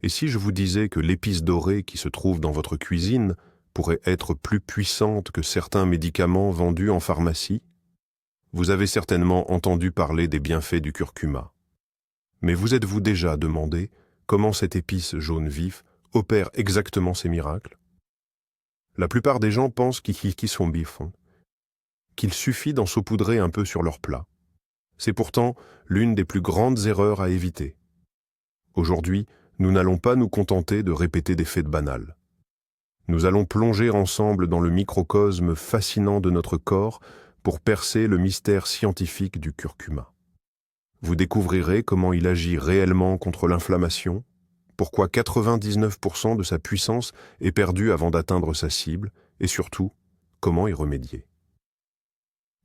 Et si je vous disais que l'épice dorée qui se trouve dans votre cuisine pourrait être plus puissante que certains médicaments vendus en pharmacie? Vous avez certainement entendu parler des bienfaits du curcuma. Mais vous êtes-vous déjà demandé comment cette épice jaune vif opère exactement ces miracles? La plupart des gens pensent qu'il suffit d'en saupoudrer un peu sur leur plat. C'est pourtant l'une des plus grandes erreurs à éviter. Aujourd'hui, nous n'allons pas nous contenter de répéter des faits banals. Nous allons plonger ensemble dans le microcosme fascinant de notre corps pour percer le mystère scientifique du curcuma. Vous découvrirez comment il agit réellement contre l'inflammation, pourquoi 99% de sa puissance est perdue avant d'atteindre sa cible, et surtout, comment y remédier.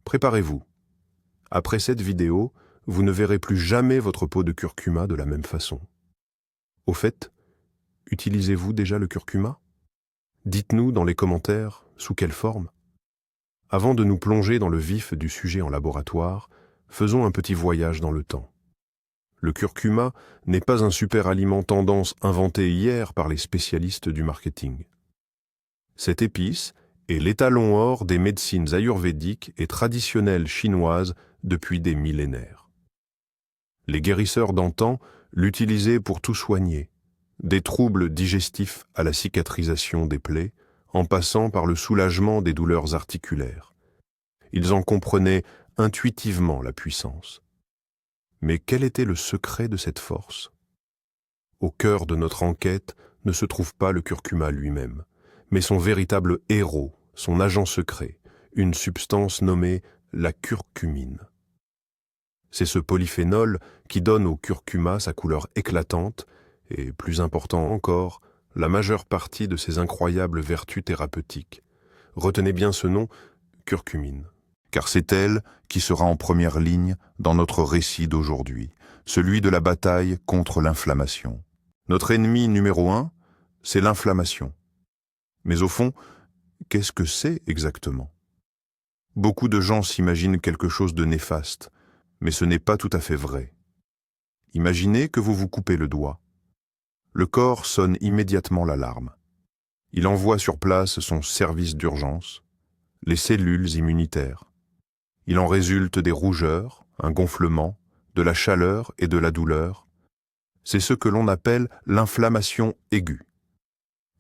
Préparez-vous. Après cette vidéo, vous ne verrez plus jamais votre pot de curcuma de la même façon. Au fait, utilisez-vous déjà le curcuma? Dites-nous dans les commentaires sous quelle forme. Avant de nous plonger dans le vif du sujet en laboratoire, faisons un petit voyage dans le temps. Le curcuma n'est pas un super aliment tendance inventé hier par les spécialistes du marketing. Cette épice est l'étalon or des médecines ayurvédiques et traditionnelles chinoises depuis des millénaires. Les guérisseurs d'antan l'utilisaient pour tout soigner, des troubles digestifs à la cicatrisation des plaies, en passant par le soulagement des douleurs articulaires. Ils en comprenaient intuitivement la puissance. Mais quel était le secret de cette force? Au cœur de notre enquête ne se trouve pas le curcuma lui-même, mais son véritable héros, son agent secret, une substance nommée la curcumine. C'est ce polyphénol qui donne au curcuma sa couleur éclatante et, plus important encore, la majeure partie de ses incroyables vertus thérapeutiques. Retenez bien ce nom, curcumine. Car c'est elle qui sera en première ligne dans notre récit d'aujourd'hui, celui de la bataille contre l'inflammation. Notre ennemi numéro 1, c'est l'inflammation. Mais au fond, qu'est-ce que c'est exactement? Beaucoup de gens s'imaginent quelque chose de néfaste, mais ce n'est pas tout à fait vrai. Imaginez que vous vous coupez le doigt. Le corps sonne immédiatement l'alarme. Il envoie sur place son service d'urgence, les cellules immunitaires. Il en résulte des rougeurs, un gonflement, de la chaleur et de la douleur. C'est ce que l'on appelle l'inflammation aiguë.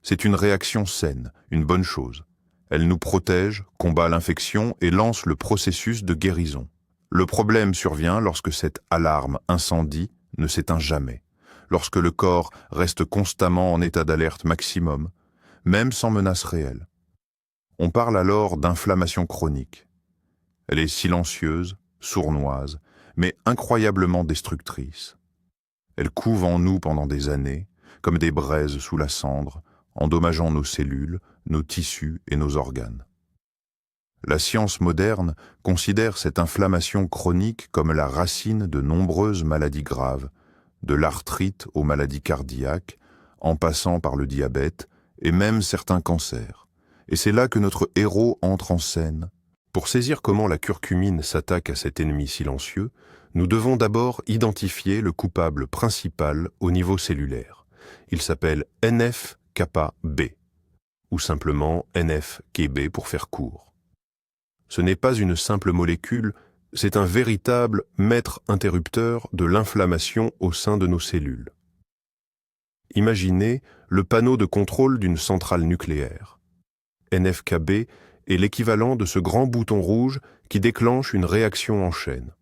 C'est une réaction saine, une bonne chose. Elle nous protège, combat l'infection et lance le processus de guérison. Le problème survient lorsque cette alarme incendie ne s'éteint jamais, lorsque le corps reste constamment en état d'alerte maximum, même sans menace réelle. On parle alors d'inflammation chronique. Elle est silencieuse, sournoise, mais incroyablement destructrice. Elle couve en nous pendant des années, comme des braises sous la cendre, endommageant nos cellules, nos tissus et nos organes. La science moderne considère cette inflammation chronique comme la racine de nombreuses maladies graves, de l'arthrite aux maladies cardiaques, en passant par le diabète et même certains cancers. Et c'est là que notre héros entre en scène. Pour saisir comment la curcumine s'attaque à cet ennemi silencieux, nous devons d'abord identifier le coupable principal au niveau cellulaire. Il s'appelle NF-κB, ou simplement NF-κB pour faire court. Ce n'est pas une simple molécule, c'est un véritable maître interrupteur de l'inflammation au sein de nos cellules. Imaginez le panneau de contrôle d'une centrale nucléaire. NF-κB est l'équivalent de ce grand bouton rouge qui déclenche une réaction en chaîne.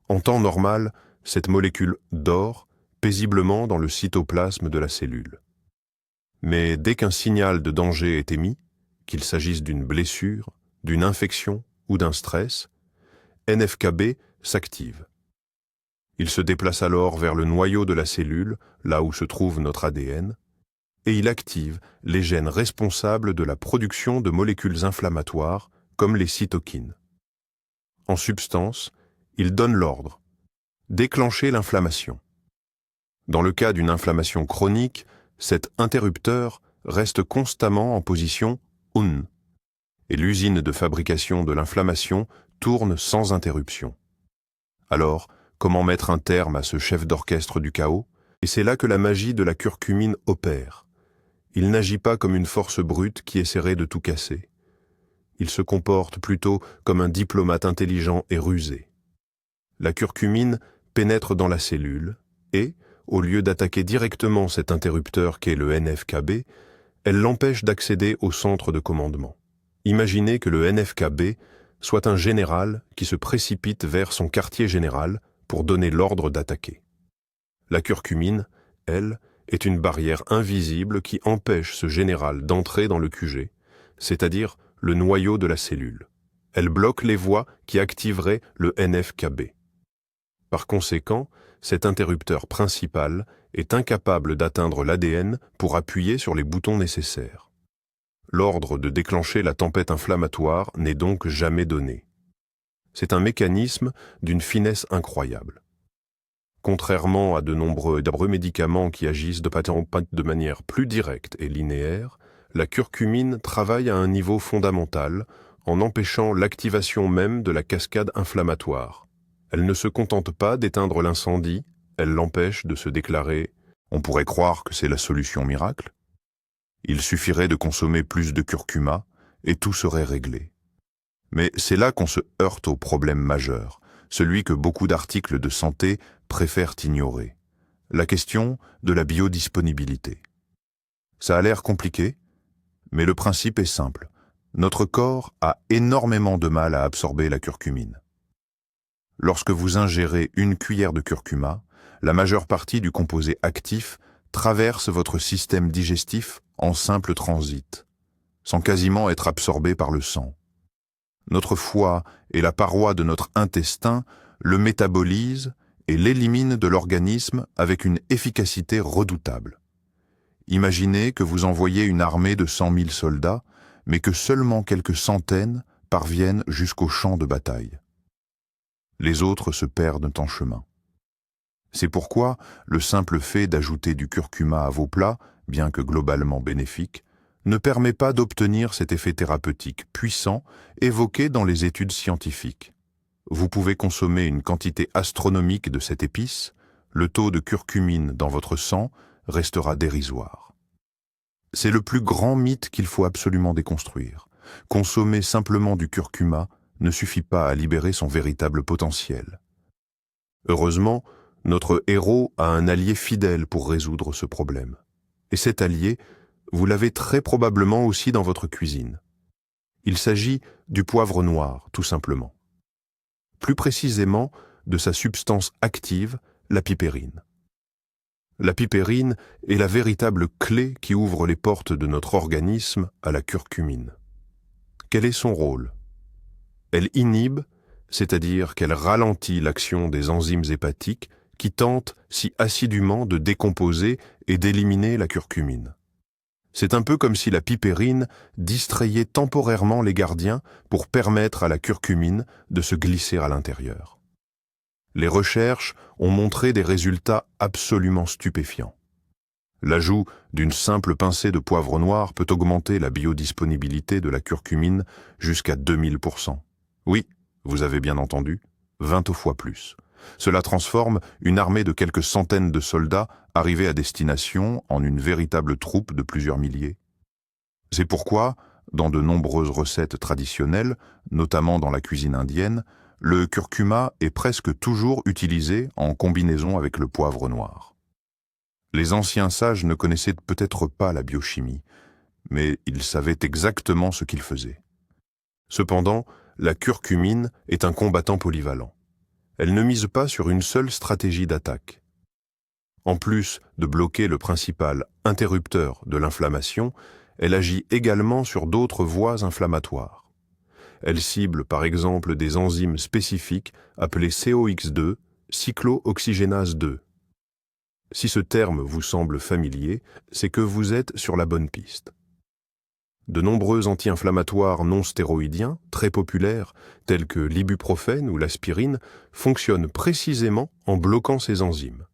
En temps normal, cette molécule dort paisiblement dans le cytoplasme de la cellule. Mais dès qu'un signal de danger est émis, qu'il s'agisse d'une blessure, d'une infection ou d'un stress, NF-κB s'active. Il se déplace alors vers le noyau de la cellule, là où se trouve notre ADN, et il active les gènes responsables de la production de molécules inflammatoires, comme les cytokines. En substance, il donne l'ordre « déclencher l'inflammation ». Dans le cas d'une inflammation chronique, cet interrupteur reste constamment en position ON, et l'usine de fabrication de l'inflammation tourne sans interruption. Alors, comment mettre un terme à ce chef d'orchestre du chaos? Et c'est là que la magie de la curcumine opère. Il n'agit pas comme une force brute qui essaierait de tout casser. Il se comporte plutôt comme un diplomate intelligent et rusé. La curcumine pénètre dans la cellule et, au lieu d'attaquer directement cet interrupteur qu'est le NF-κB, elle l'empêche d'accéder au centre de commandement. Imaginez que le NF-κB soit un général qui se précipite vers son quartier général pour donner l'ordre d'attaquer. La curcumine, elle, est une barrière invisible qui empêche ce général d'entrer dans le QG, c'est-à-dire le noyau de la cellule. Elle bloque les voies qui activeraient le NF-κB. Par conséquent, cet interrupteur principal est incapable d'atteindre l'ADN pour appuyer sur les boutons nécessaires. L'ordre de déclencher la tempête inflammatoire n'est donc jamais donné. C'est un mécanisme d'une finesse incroyable. Contrairement à de nombreux médicaments qui agissent de manière plus directe et linéaire, la curcumine travaille à un niveau fondamental en empêchant l'activation même de la cascade inflammatoire. Elle ne se contente pas d'éteindre l'incendie, elle l'empêche de se déclarer. On pourrait croire que c'est la solution miracle. Il suffirait de consommer plus de curcuma et tout serait réglé. Mais c'est là qu'on se heurte au problème majeur, celui que beaucoup d'articles de santé préfèrent ignorer. La question de la biodisponibilité. Ça a l'air compliqué, mais le principe est simple. Notre corps a énormément de mal à absorber la curcumine. Lorsque vous ingérez une cuillère de curcuma, la majeure partie du composé actif traverse votre système digestif en simple transit, sans quasiment être absorbé par le sang. Notre foie et la paroi de notre intestin le métabolisent et l'éliminent de l'organisme avec une efficacité redoutable. Imaginez que vous envoyez une armée de 100 000 soldats, mais que seulement quelques centaines parviennent jusqu'au champ de bataille. Les autres se perdent en chemin. C'est pourquoi le simple fait d'ajouter du curcuma à vos plats, bien que globalement bénéfique, ne permet pas d'obtenir cet effet thérapeutique puissant évoqué dans les études scientifiques. Vous pouvez consommer une quantité astronomique de cette épice, le taux de curcumine dans votre sang restera dérisoire. C'est le plus grand mythe qu'il faut absolument déconstruire. Consommer simplement du curcuma ne suffit pas à libérer son véritable potentiel. Heureusement, notre héros a un allié fidèle pour résoudre ce problème. Et cet allié, vous l'avez très probablement aussi dans votre cuisine. Il s'agit du poivre noir, tout simplement. Plus précisément, de sa substance active, la pipérine. La pipérine est la véritable clé qui ouvre les portes de notre organisme à la curcumine. Quel est son rôle ? Elle inhibe, c'est-à-dire qu'elle ralentit l'action des enzymes hépatiques qui tentent si assidûment de décomposer et d'éliminer la curcumine. C'est un peu comme si la pipérine distrayait temporairement les gardiens pour permettre à la curcumine de se glisser à l'intérieur. Les recherches ont montré des résultats absolument stupéfiants. L'ajout d'une simple pincée de poivre noir peut augmenter la biodisponibilité de la curcumine jusqu'à 2000%. Oui, vous avez bien entendu, 20 fois plus. Cela transforme une armée de quelques centaines de soldats arrivés à destination en une véritable troupe de plusieurs milliers. C'est pourquoi, dans de nombreuses recettes traditionnelles, notamment dans la cuisine indienne, le curcuma est presque toujours utilisé en combinaison avec le poivre noir. Les anciens sages ne connaissaient peut-être pas la biochimie, mais ils savaient exactement ce qu'ils faisaient. Cependant, la curcumine est un combattant polyvalent. Elle ne mise pas sur une seule stratégie d'attaque. En plus de bloquer le principal interrupteur de l'inflammation, elle agit également sur d'autres voies inflammatoires. Elle cible par exemple des enzymes spécifiques appelées COX2, cyclooxygénase 2. Si ce terme vous semble familier, c'est que vous êtes sur la bonne piste. De nombreux anti-inflammatoires non stéroïdiens, très populaires, tels que l'ibuprofène ou l'aspirine, fonctionnent précisément en bloquant ces enzymes.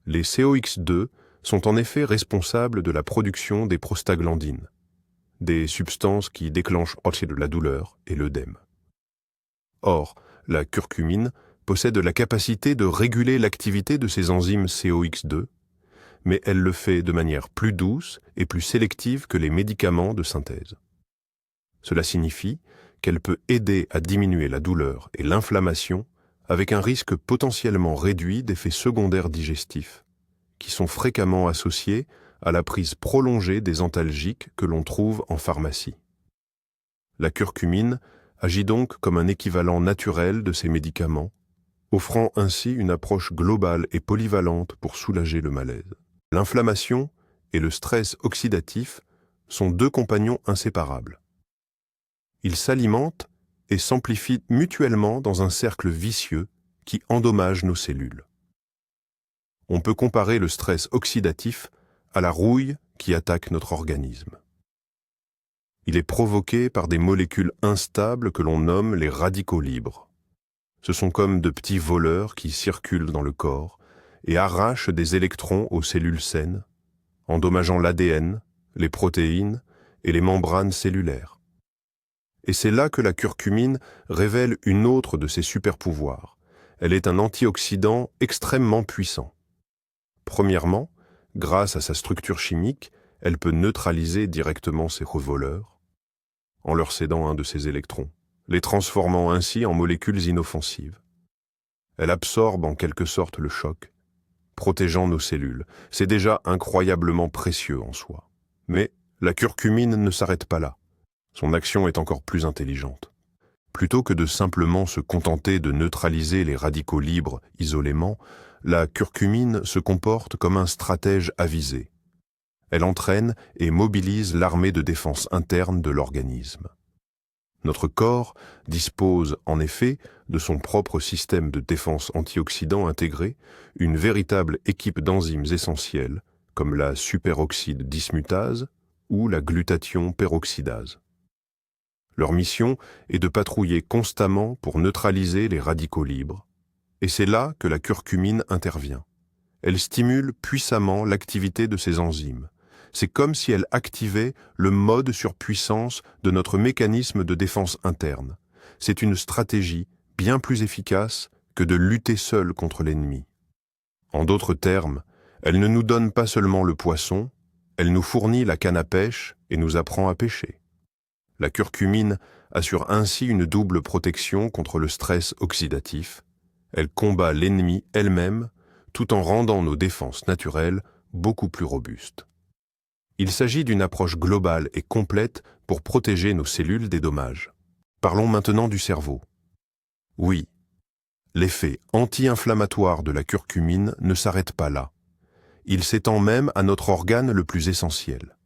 Les COX2 sont en effet responsables de la production des prostaglandines, des substances qui déclenchent la douleur et l'œdème. Or, la curcumine possède la capacité de réguler l'activité de ces enzymes COX2, mais elle le fait de manière plus douce et plus sélective que les médicaments de synthèse. Cela signifie qu'elle peut aider à diminuer la douleur et l'inflammation avec un risque potentiellement réduit d'effets secondaires digestifs, qui sont fréquemment associés à la prise prolongée des antalgiques que l'on trouve en pharmacie. La curcumine agit donc comme un équivalent naturel de ces médicaments, offrant ainsi une approche globale et polyvalente pour soulager le malaise. L'inflammation et le stress oxydatif sont deux compagnons inséparables. Ils s'alimentent et s'amplifient mutuellement dans un cercle vicieux qui endommage nos cellules. On peut comparer le stress oxydatif à la rouille qui attaque notre organisme. Il est provoqué par des molécules instables que l'on nomme les radicaux libres. Ce sont comme de petits voleurs qui circulent dans le corps et arrachent des électrons aux cellules saines, endommageant l'ADN, les protéines et les membranes cellulaires. Et c'est là que la curcumine révèle une autre de ses super-pouvoirs. Elle est un antioxydant extrêmement puissant. Premièrement, grâce à sa structure chimique, elle peut neutraliser directement ces revoleurs, en leur cédant un de ses électrons, les transformant ainsi en molécules inoffensives. Elle absorbe en quelque sorte le choc, protégeant nos cellules. C'est déjà incroyablement précieux en soi. Mais la curcumine ne s'arrête pas là. Son action est encore plus intelligente. Plutôt que de simplement se contenter de neutraliser les radicaux libres isolément, la curcumine se comporte comme un stratège avisé. Elle entraîne et mobilise l'armée de défense interne de l'organisme. Notre corps dispose en effet de son propre système de défense antioxydant intégré, une véritable équipe d'enzymes essentielles comme la superoxyde dismutase ou la glutathion peroxydase. Leur mission est de patrouiller constamment pour neutraliser les radicaux libres, et c'est là que la curcumine intervient. Elle stimule puissamment l'activité de ces enzymes. C'est comme si elle activait le mode sur puissance de notre mécanisme de défense interne. C'est une stratégie bien plus efficace que de lutter seul contre l'ennemi. En d'autres termes, elle ne nous donne pas seulement le poisson, elle nous fournit la canne à pêche et nous apprend à pêcher. La curcumine assure ainsi une double protection contre le stress oxydatif. Elle combat l'ennemi elle-même tout en rendant nos défenses naturelles beaucoup plus robustes. Il s'agit d'une approche globale et complète pour protéger nos cellules des dommages. Parlons maintenant du cerveau. Oui, l'effet anti-inflammatoire de la curcumine ne s'arrête pas là. Il s'étend même à notre organe le plus essentiel.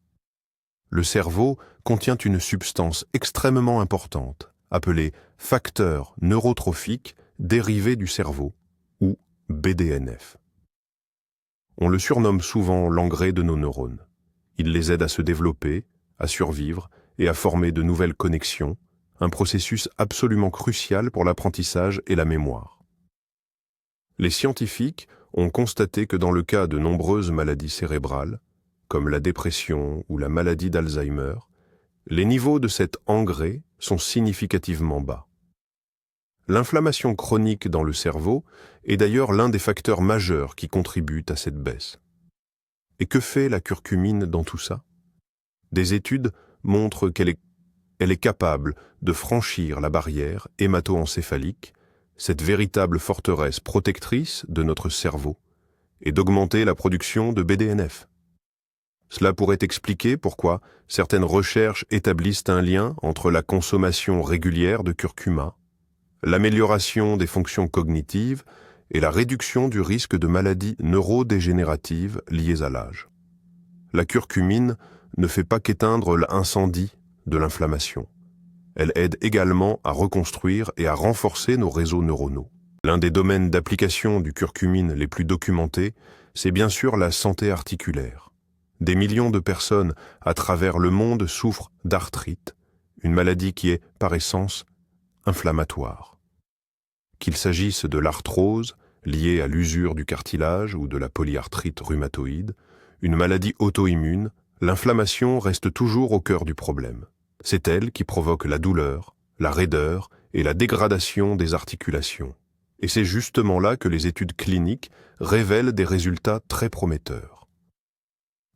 Le cerveau contient une substance extrêmement importante, appelée facteur neurotrophique dérivé du cerveau, ou BDNF. On le surnomme souvent l'engrais de nos neurones. Il les aide à se développer, à survivre et à former de nouvelles connexions, un processus absolument crucial pour l'apprentissage et la mémoire. Les scientifiques ont constaté que dans le cas de nombreuses maladies cérébrales, comme la dépression ou la maladie d'Alzheimer, les niveaux de cet engrais sont significativement bas. L'inflammation chronique dans le cerveau est d'ailleurs l'un des facteurs majeurs qui contribuent à cette baisse. Et que fait la curcumine dans tout ça? Des études montrent qu'elle est capable de franchir la barrière hémato-encéphalique, cette véritable forteresse protectrice de notre cerveau, et d'augmenter la production de BDNF. Cela pourrait expliquer pourquoi certaines recherches établissent un lien entre la consommation régulière de curcuma, l'amélioration des fonctions cognitives et la réduction du risque de maladies neurodégénératives liées à l'âge. La curcumine ne fait pas qu'éteindre l'incendie de l'inflammation. Elle aide également à reconstruire et à renforcer nos réseaux neuronaux. L'un des domaines d'application du curcumine les plus documentés, c'est bien sûr la santé articulaire. Des millions de personnes à travers le monde souffrent d'arthrite, une maladie qui est, par essence, inflammatoire. Qu'il s'agisse de l'arthrose, liée à l'usure du cartilage ou de la polyarthrite rhumatoïde, une maladie auto-immune, l'inflammation reste toujours au cœur du problème. C'est elle qui provoque la douleur, la raideur et la dégradation des articulations. Et c'est justement là que les études cliniques révèlent des résultats très prometteurs.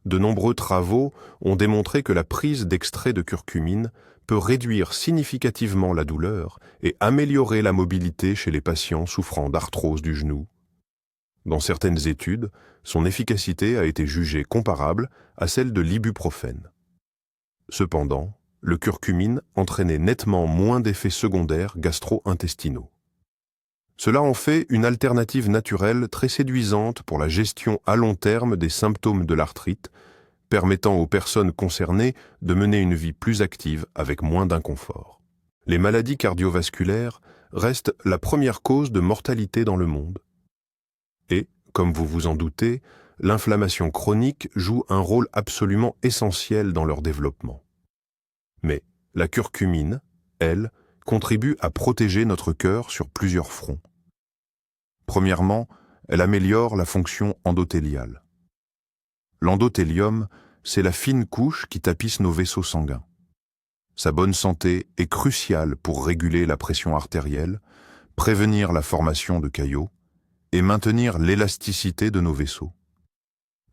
De nombreux travaux ont démontré que la prise d'extrait de curcumine peut réduire significativement la douleur et améliorer la mobilité chez les patients souffrant d'arthrose du genou. Dans certaines études, son efficacité a été jugée comparable à celle de l'ibuprofène. Cependant, le curcumine entraînait nettement moins d'effets secondaires gastro-intestinaux. Cela en fait une alternative naturelle très séduisante pour la gestion à long terme des symptômes de l'arthrite, permettant aux personnes concernées de mener une vie plus active avec moins d'inconfort. Les maladies cardiovasculaires restent la première cause de mortalité dans le monde. Et, comme vous vous en doutez, l'inflammation chronique joue un rôle absolument essentiel dans leur développement. Mais la curcumine, elle, contribue à protéger notre cœur sur plusieurs fronts. Premièrement, elle améliore la fonction endothéliale. L'endothélium, c'est la fine couche qui tapisse nos vaisseaux sanguins. Sa bonne santé est cruciale pour réguler la pression artérielle, prévenir la formation de caillots et maintenir l'élasticité de nos vaisseaux.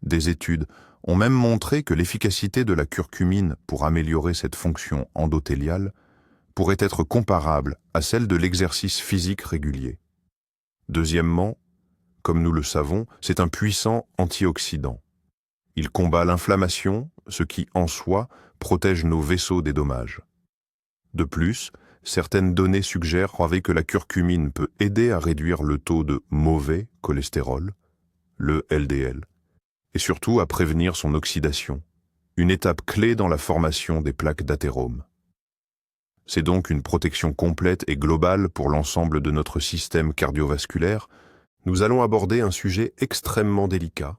Des études ont même montré que l'efficacité de la curcumine pour améliorer cette fonction endothéliale pourrait être comparable à celle de l'exercice physique régulier. Deuxièmement, comme nous le savons, c'est un puissant antioxydant. Il combat l'inflammation, ce qui, en soi, protège nos vaisseaux des dommages. De plus, certaines données suggèrent que la curcumine peut aider à réduire le taux de mauvais cholestérol, le LDL, et surtout à prévenir son oxydation, une étape clé dans la formation des plaques d'athérome. C'est donc une protection complète et globale pour l'ensemble de notre système cardiovasculaire. Nous allons aborder un sujet extrêmement délicat,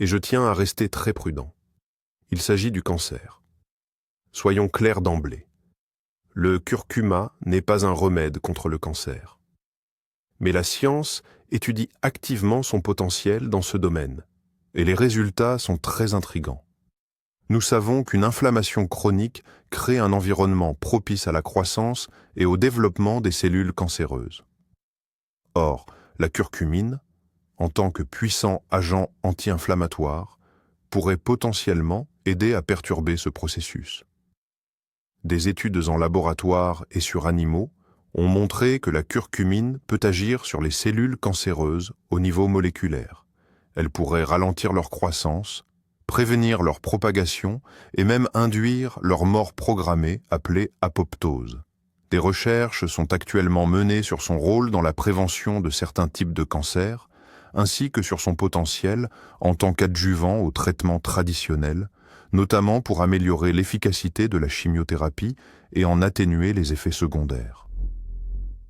et je tiens à rester très prudent. Il s'agit du cancer. Soyons clairs d'emblée. Le curcuma n'est pas un remède contre le cancer. Mais la science étudie activement son potentiel dans ce domaine, et les résultats sont très intrigants. Nous savons qu'une inflammation chronique crée un environnement propice à la croissance et au développement des cellules cancéreuses. Or, la curcumine, en tant que puissant agent anti-inflammatoire, pourrait potentiellement aider à perturber ce processus. Des études en laboratoire et sur animaux ont montré que la curcumine peut agir sur les cellules cancéreuses au niveau moléculaire. Elle pourrait ralentir leur croissance, prévenir leur propagation et même induire leur mort programmée appelée apoptose. Des recherches sont actuellement menées sur son rôle dans la prévention de certains types de cancers, ainsi que sur son potentiel en tant qu'adjuvant au traitement traditionnel, notamment pour améliorer l'efficacité de la chimiothérapie et en atténuer les effets secondaires.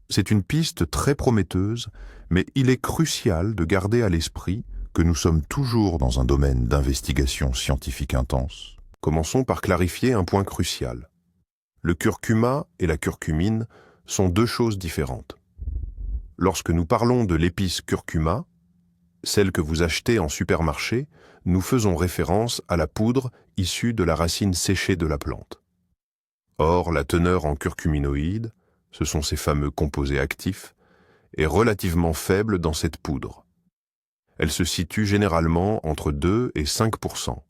C'est une piste très prometteuse, mais il est crucial de garder à l'esprit que nous sommes toujours dans un domaine d'investigation scientifique intense. Commençons par clarifier un point crucial. Le curcuma et la curcumine sont deux choses différentes. Lorsque nous parlons de l'épice curcuma, celle que vous achetez en supermarché, nous faisons référence à la poudre issue de la racine séchée de la plante. Or, la teneur en curcuminoïdes, ce sont ces fameux composés actifs, est relativement faible dans cette poudre. Elle se situe généralement entre 2 et 5%.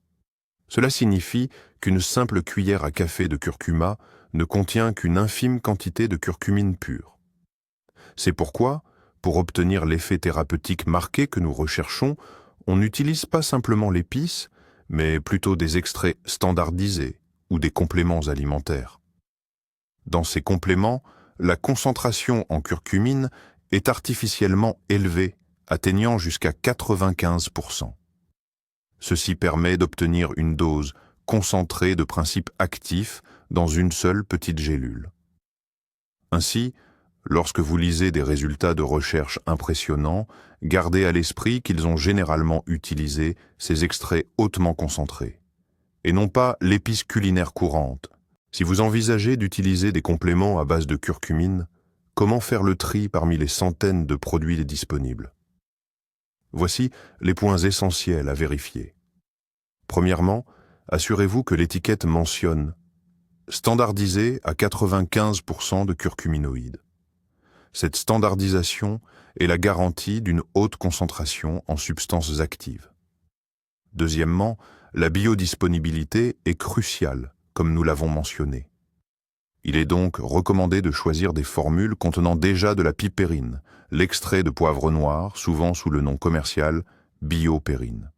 Cela signifie qu'une simple cuillère à café de curcuma ne contient qu'une infime quantité de curcumine pure. C'est pourquoi, pour obtenir l'effet thérapeutique marqué que nous recherchons, on n'utilise pas simplement l'épice, mais plutôt des extraits standardisés ou des compléments alimentaires. Dans ces compléments, la concentration en curcumine est artificiellement élevée, atteignant jusqu'à 95%. Ceci permet d'obtenir une dose concentrée de principes actifs dans une seule petite gélule. Ainsi, lorsque vous lisez des résultats de recherche impressionnants, gardez à l'esprit qu'ils ont généralement utilisé ces extraits hautement concentrés, et non pas l'épice culinaire courante. Si vous envisagez d'utiliser des compléments à base de curcumine, comment faire le tri parmi les centaines de produits disponibles? Voici les points essentiels à vérifier. Premièrement, assurez-vous que l'étiquette mentionne « standardisé à 95% de curcuminoïdes ». Cette standardisation est la garantie d'une haute concentration en substances actives. Deuxièmement, la biodisponibilité est cruciale, comme nous l'avons mentionné. Il est donc recommandé de choisir des formules contenant déjà de la pipérine, l'extrait de poivre noir, souvent sous le nom commercial biopérine.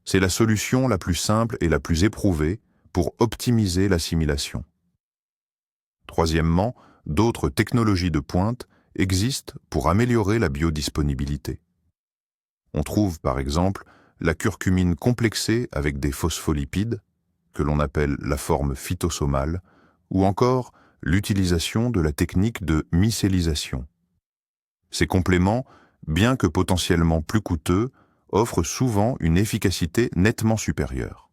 C'est la solution la plus simple et la plus éprouvée pour optimiser l'assimilation. Troisièmement, d'autres technologies de pointe existent pour améliorer la biodisponibilité. On trouve par exemple la curcumine complexée avec des phospholipides, que l'on appelle la forme phytosomale, ou encore l'utilisation de la technique de mycélisation. Ces compléments, bien que potentiellement plus coûteux, offrent souvent une efficacité nettement supérieure.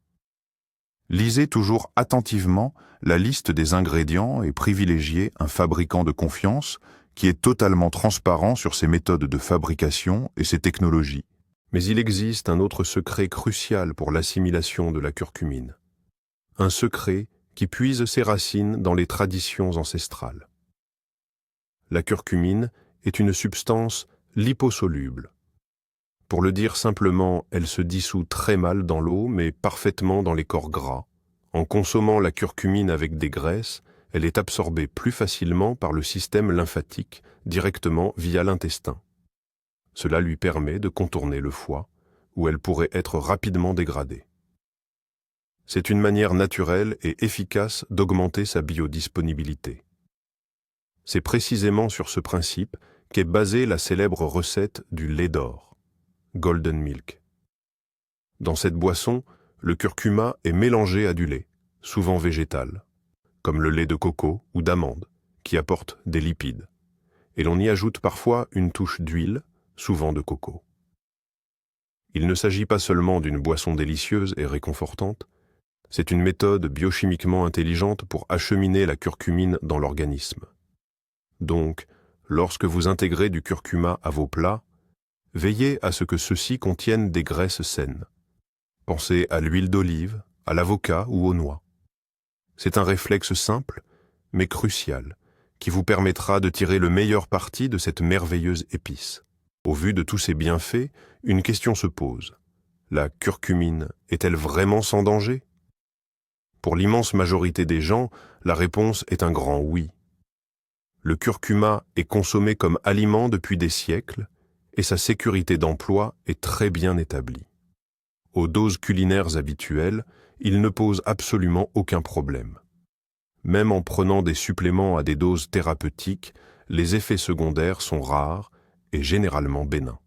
Lisez toujours attentivement la liste des ingrédients et privilégiez un fabricant de confiance qui est totalement transparent sur ses méthodes de fabrication et ses technologies. Mais il existe un autre secret crucial pour l'assimilation de la curcumine. Un secret qui puise ses racines dans les traditions ancestrales. La curcumine est une substance liposoluble. Pour le dire simplement, elle se dissout très mal dans l'eau, mais parfaitement dans les corps gras. En consommant la curcumine avec des graisses, elle est absorbée plus facilement par le système lymphatique, directement via l'intestin. Cela lui permet de contourner le foie, où elle pourrait être rapidement dégradée. C'est une manière naturelle et efficace d'augmenter sa biodisponibilité. C'est précisément sur ce principe qu'est basée la célèbre recette du lait d'or, Golden Milk. Dans cette boisson, le curcuma est mélangé à du lait, souvent végétal, comme le lait de coco ou d'amande, qui apporte des lipides, et l'on y ajoute parfois une touche d'huile, souvent de coco. Il ne s'agit pas seulement d'une boisson délicieuse et réconfortante, c'est une méthode biochimiquement intelligente pour acheminer la curcumine dans l'organisme. Donc, lorsque vous intégrez du curcuma à vos plats, veillez à ce que ceux-ci contiennent des graisses saines. Pensez à l'huile d'olive, à l'avocat ou aux noix. C'est un réflexe simple, mais crucial, qui vous permettra de tirer le meilleur parti de cette merveilleuse épice. Au vu de tous ces bienfaits, une question se pose. La curcumine est-elle vraiment sans danger ? Pour l'immense majorité des gens, la réponse est un grand oui. Le curcuma est consommé comme aliment depuis des siècles et sa sécurité d'emploi est très bien établie. Aux doses culinaires habituelles, il ne pose absolument aucun problème. Même en prenant des suppléments à des doses thérapeutiques, les effets secondaires sont rares et généralement bénins.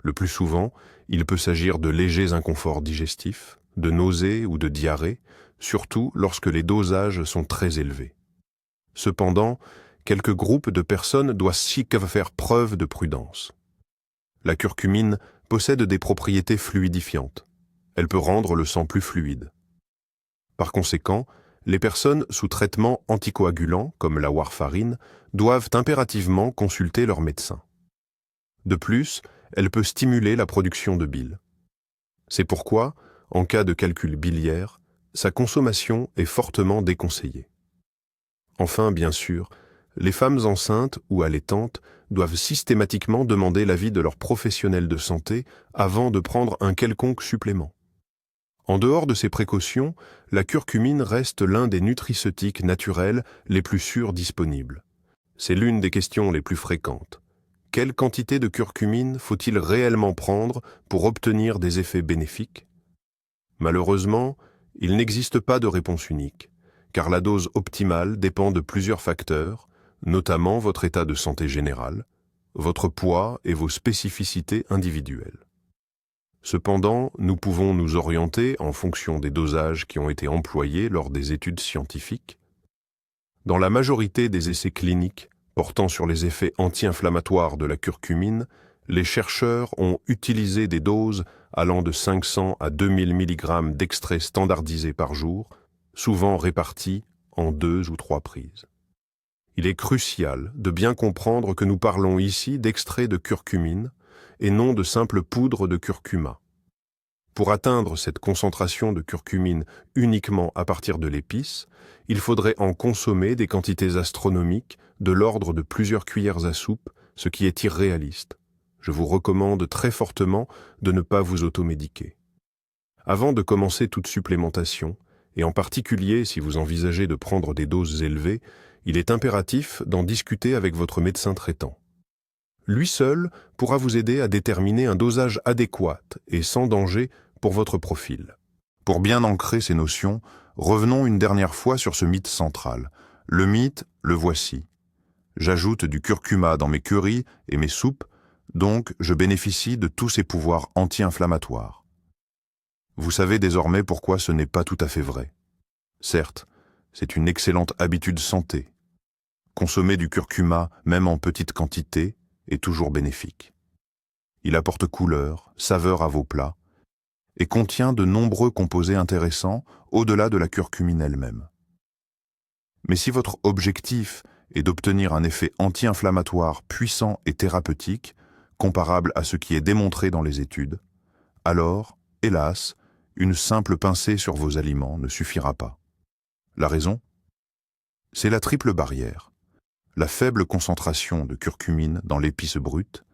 Le plus souvent, il peut s'agir de légers inconforts digestifs, de nausées ou de diarrhée, surtout lorsque les dosages sont très élevés. Cependant, quelques groupes de personnes doivent faire preuve de prudence. La curcumine possède des propriétés fluidifiantes. Elle peut rendre le sang plus fluide. Par conséquent, les personnes sous traitement anticoagulant, comme la warfarine, doivent impérativement consulter leur médecin. De plus, elle peut stimuler la production de bile. C'est pourquoi, en cas de calcul biliaire, sa consommation est fortement déconseillée. Enfin, bien sûr, les femmes enceintes ou allaitantes doivent systématiquement demander l'avis de leur professionnel de santé avant de prendre un quelconque supplément. En dehors de ces précautions, la curcumine reste l'un des nutraceutiques naturels les plus sûrs disponibles. C'est l'une des questions les plus fréquentes. Quelle quantité de curcumine faut-il réellement prendre pour obtenir des effets bénéfiques ? Malheureusement, il n'existe pas de réponse unique, car la dose optimale dépend de plusieurs facteurs, notamment votre état de santé général, votre poids et vos spécificités individuelles. Cependant, nous pouvons nous orienter en fonction des dosages qui ont été employés lors des études scientifiques. Dans la majorité des essais cliniques portant sur les effets anti-inflammatoires de la curcumine, les chercheurs ont utilisé des doses allant de 500 à 2000 mg d'extrait standardisé par jour, souvent répartis en 2 ou 3 prises. Il est crucial de bien comprendre que nous parlons ici d'extrait de curcumine et non de simple poudre de curcuma. Pour atteindre cette concentration de curcumine uniquement à partir de l'épice, il faudrait en consommer des quantités astronomiques de l'ordre de plusieurs cuillères à soupe, ce qui est irréaliste. Je vous recommande très fortement de ne pas vous automédiquer. Avant de commencer toute supplémentation, et en particulier si vous envisagez de prendre des doses élevées, il est impératif d'en discuter avec votre médecin traitant. Lui seul pourra vous aider à déterminer un dosage adéquat et sans danger pour votre profil. Pour bien ancrer ces notions, revenons une dernière fois sur ce mythe central. Le mythe, le voici. J'ajoute du curcuma dans mes currys et mes soupes, donc je bénéficie de tous ses pouvoirs anti-inflammatoires. Vous savez désormais pourquoi ce n'est pas tout à fait vrai. Certes, c'est une excellente habitude santé. Consommer du curcuma, même en petite quantité, est toujours bénéfique. Il apporte couleur, saveur à vos plats et contient de nombreux composés intéressants au-delà de la curcumine elle-même. Mais si votre objectif est d'obtenir un effet anti-inflammatoire puissant et thérapeutique, comparable à ce qui est démontré dans les études, alors, hélas, une simple pincée sur vos aliments ne suffira pas. La raison ? C'est la triple barrière. La faible concentration de curcumine dans l'épice brute,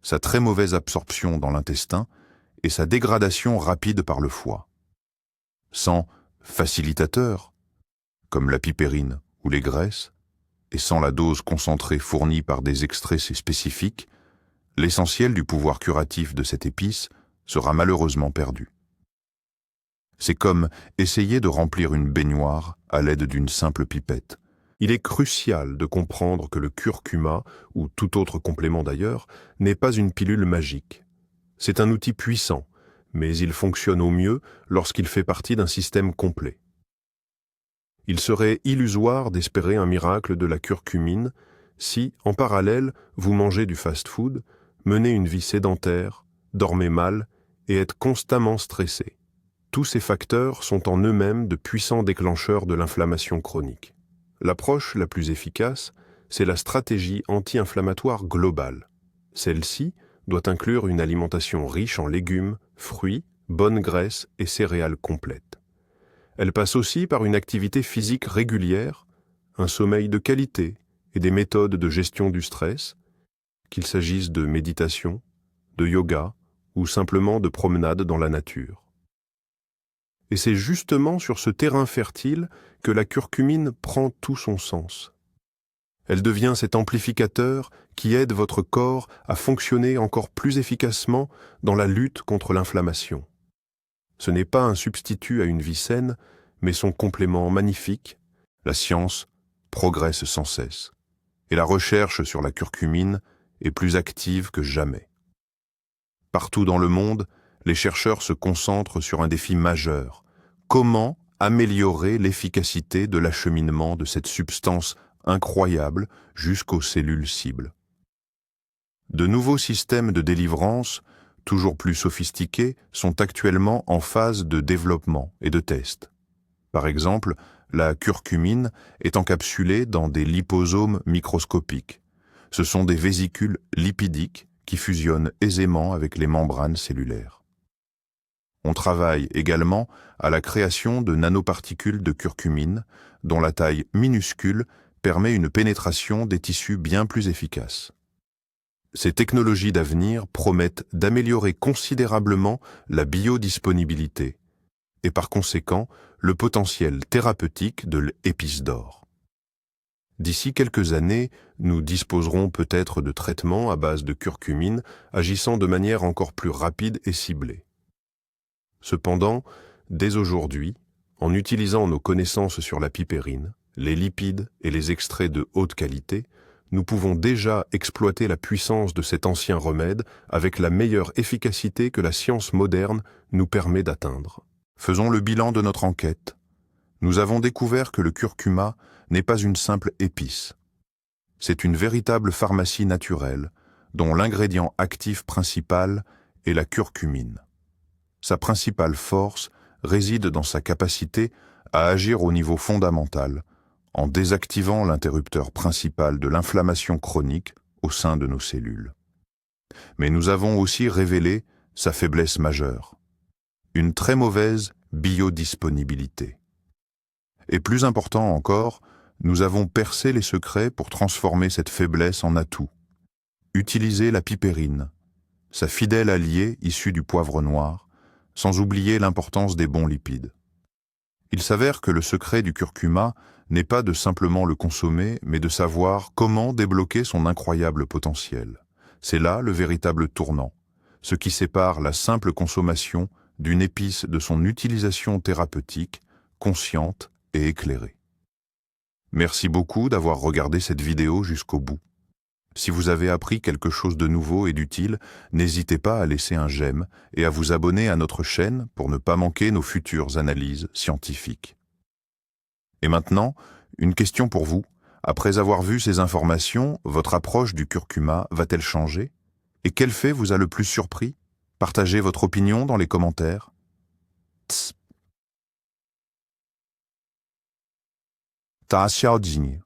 sa très mauvaise absorption dans l'intestin et sa dégradation rapide par le foie. Sans facilitateur, comme la pipérine ou les graisses, et sans la dose concentrée fournie par des extraits spécifiques, l'essentiel du pouvoir curatif de cette épice sera malheureusement perdu. C'est comme essayer de remplir une baignoire à l'aide d'une simple pipette. Il est crucial de comprendre que le curcuma, ou tout autre complément d'ailleurs, n'est pas une pilule magique. C'est un outil puissant, mais il fonctionne au mieux lorsqu'il fait partie d'un système complet. Il serait illusoire d'espérer un miracle de la curcumine si, en parallèle, vous mangez du fast-food, menez une vie sédentaire, dormez mal et êtes constamment stressé. Tous ces facteurs sont en eux-mêmes de puissants déclencheurs de l'inflammation chronique. L'approche la plus efficace, c'est la stratégie anti-inflammatoire globale. Celle-ci doit inclure une alimentation riche en légumes, fruits, bonnes graisses et céréales complètes. Elle passe aussi par une activité physique régulière, un sommeil de qualité et des méthodes de gestion du stress, qu'il s'agisse de méditation, de yoga ou simplement de promenade dans la nature. Et c'est justement sur ce terrain fertile que la curcumine prend tout son sens. Elle devient cet amplificateur qui aide votre corps à fonctionner encore plus efficacement dans la lutte contre l'inflammation. Ce n'est pas un substitut à une vie saine, mais son complément magnifique. La science progresse sans cesse, et la recherche sur la curcumine est plus active que jamais. Partout dans le monde, les chercheurs se concentrent sur un défi majeur. Comment améliorer l'efficacité de l'acheminement de cette substance incroyable jusqu'aux cellules cibles? De nouveaux systèmes de délivrance, toujours plus sophistiqués, sont actuellement en phase de développement et de test. Par exemple, la curcumine est encapsulée dans des liposomes microscopiques. Ce sont des vésicules lipidiques qui fusionnent aisément avec les membranes cellulaires. On travaille également à la création de nanoparticules de curcumine, dont la taille minuscule permet une pénétration des tissus bien plus efficace. Ces technologies d'avenir promettent d'améliorer considérablement la biodisponibilité et par conséquent le potentiel thérapeutique de l'épice d'or. D'ici quelques années, nous disposerons peut-être de traitements à base de curcumine agissant de manière encore plus rapide et ciblée. Cependant, dès aujourd'hui, en utilisant nos connaissances sur la pipérine, les lipides et les extraits de haute qualité, nous pouvons déjà exploiter la puissance de cet ancien remède avec la meilleure efficacité que la science moderne nous permet d'atteindre. Faisons le bilan de notre enquête. Nous avons découvert que le curcuma n'est pas une simple épice. C'est une véritable pharmacie naturelle, dont l'ingrédient actif principal est la curcumine. Sa principale force réside dans sa capacité à agir au niveau fondamental, en désactivant l'interrupteur principal de l'inflammation chronique au sein de nos cellules. Mais nous avons aussi révélé sa faiblesse majeure. une très mauvaise biodisponibilité. Et plus important encore, nous avons percé les secrets pour transformer cette faiblesse en atout. Utiliser la pipérine, sa fidèle alliée issue du poivre noir, sans oublier l'importance des bons lipides. Il s'avère que le secret du curcuma n'est pas de simplement le consommer, mais de savoir comment débloquer son incroyable potentiel. C'est là le véritable tournant, ce qui sépare la simple consommation d'une épice de son utilisation thérapeutique, consciente et éclairée. Merci beaucoup d'avoir regardé cette vidéo jusqu'au bout. Si vous avez appris quelque chose de nouveau et d'utile, n'hésitez pas à laisser un j'aime et à vous abonner à notre chaîne pour ne pas manquer nos futures analyses scientifiques. Et maintenant, une question pour vous. Après avoir vu ces informations, votre approche du curcuma va-t-elle changer? Et quel fait vous a le plus surpris? Partagez votre opinion dans les commentaires. Tss. 打消机